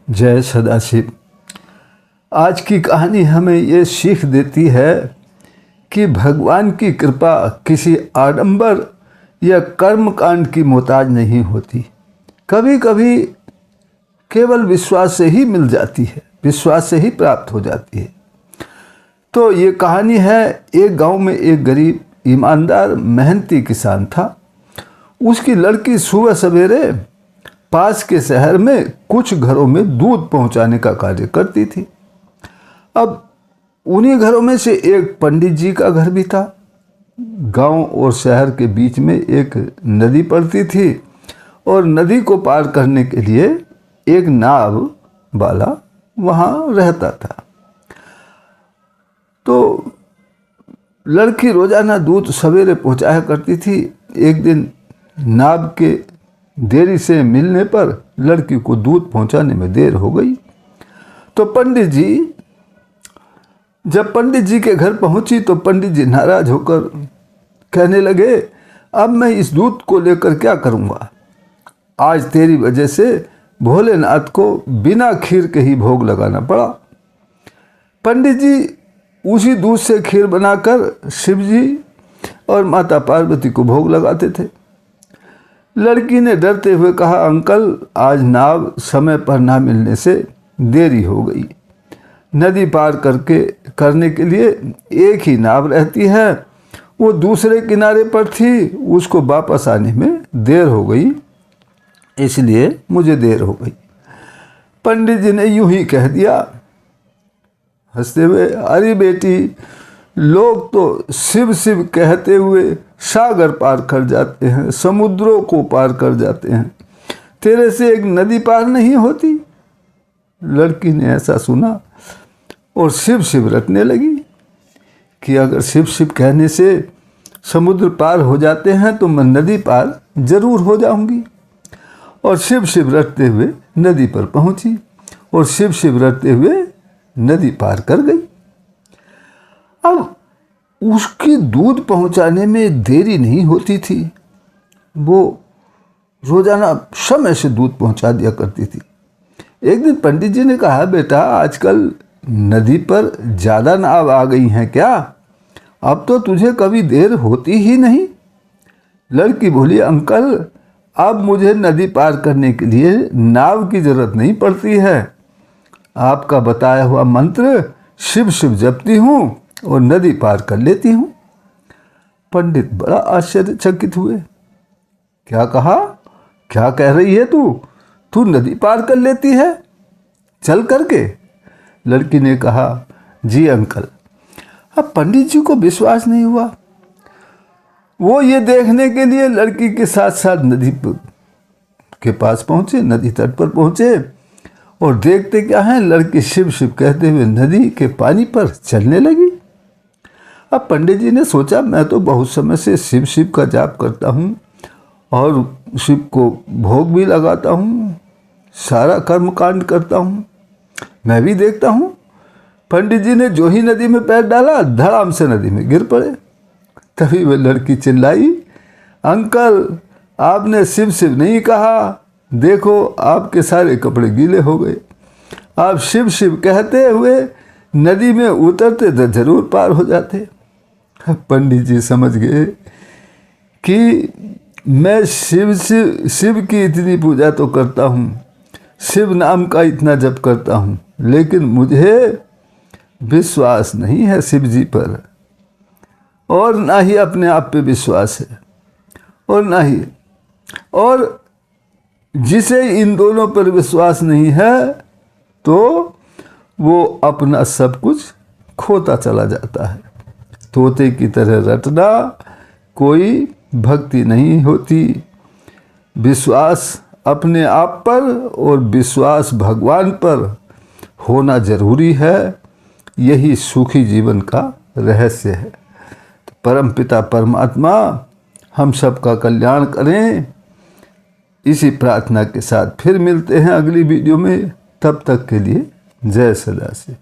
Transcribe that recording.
जय सदाशिव। आज की कहानी हमें ये सीख देती है कि भगवान की कृपा किसी आडंबर या कर्मकांड की मोहताज नहीं होती। कभी कभी केवल विश्वास से ही मिल जाती है, विश्वास से ही प्राप्त हो जाती है। तो ये कहानी है, एक गांव में एक गरीब ईमानदार मेहनती किसान था। उसकी लड़की सुबह सवेरे पास के शहर में कुछ घरों में दूध पहुंचाने का कार्य करती थी। अब उन्हीं घरों में से एक पंडित जी का घर भी था। गांव और शहर के बीच में एक नदी पड़ती थी और नदी को पार करने के लिए एक नाव वाला वहां रहता था। तो लड़की रोजाना दूध सवेरे पहुंचाया करती थी। एक दिन नाव के देरी से मिलने पर लड़की को दूध पहुंचाने में देर हो गई। तो जब पंडित जी के घर पहुंची तो पंडित जी नाराज होकर कहने लगे, अब मैं इस दूध को लेकर क्या करूंगा? आज तेरी वजह से भोलेनाथ को बिना खीर के ही भोग लगाना पड़ा। पंडित जी उसी दूध से खीर बनाकर शिव जी और माता पार्वती को भोग लगाते थे। लड़की ने डरते हुए कहा, अंकल आज नाव समय पर ना मिलने से देरी हो गई। नदी पार करने के लिए एक ही नाव रहती है, वो दूसरे किनारे पर थी, उसको वापस आने में देर हो गई, इसलिए मुझे देर हो गई। पंडित जी ने यूं ही कह दिया हंसते हुए, अरे बेटी, लोग तो शिव शिव कहते हुए सागर पार कर जाते हैं, समुद्रों को पार कर जाते हैं, तेरे से एक नदी पार नहीं होती। लड़की ने ऐसा सुना और शिव शिव रटने लगी कि अगर शिव शिव कहने से समुद्र पार हो जाते हैं तो मैं नदी पार जरूर हो जाऊंगी। और शिव शिव रटते हुए नदी पर पहुंची और शिव शिव रटते हुए नदी पार कर गई। अब उसकी दूध पहुंचाने में देरी नहीं होती थी, वो रोजाना समय से दूध पहुंचा दिया करती थी। एक दिन पंडित जी ने कहा, बेटा आजकल नदी पर ज़्यादा नाव आ गई हैं क्या? अब तो तुझे कभी देर होती ही नहीं। लड़की बोली, अंकल अब मुझे नदी पार करने के लिए नाव की जरूरत नहीं पड़ती है। आपका बताया हुआ मंत्र शिव शिव जपती हूँ और नदी पार कर लेती हूँ। पंडित बड़ा आश्चर्यचकित हुए। क्या कहा? क्या कह रही है तू नदी पार कर लेती है चल करके? लड़की ने कहा, जी अंकल। अब पंडित जी को विश्वास नहीं हुआ। वो ये देखने के लिए लड़की के साथ साथ नदी के पास पहुंचे, नदी तट पर पहुंचे और देखते क्या है, लड़की शिव शिव कहते हुए नदी के पानी पर चलने लगी। अब पंडित जी ने सोचा, मैं तो बहुत समय से शिव शिव का जाप करता हूँ और शिव को भोग भी लगाता हूँ, सारा कर्म कांड करता हूँ, मैं भी देखता हूँ। पंडित जी ने जो ही नदी में पैर डाला, धड़ाम से नदी में गिर पड़े। तभी वह लड़की चिल्लाई, अंकल आपने शिव शिव नहीं कहा, देखो आपके सारे कपड़े गीले हो गए। आप शिव शिव कहते हुए नदी में उतरते तो जरूर पार हो जाते। पंडित जी समझ गए कि मैं शिव की इतनी पूजा तो करता हूँ, शिव नाम का इतना जप करता हूँ, लेकिन मुझे विश्वास नहीं है शिव जी पर, और ना ही अपने आप पे विश्वास है, और जिसे इन दोनों पर विश्वास नहीं है तो वो अपना सब कुछ खोता चला जाता है। तोते की तरह रटना कोई भक्ति नहीं होती। विश्वास अपने आप पर और विश्वास भगवान पर होना जरूरी है। यही सुखी जीवन का रहस्य है। तो परमपिता परमात्मा हम सबका कल्याण करें, इसी प्रार्थना के साथ फिर मिलते हैं अगली वीडियो में। तब तक के लिए जय सदाशिव।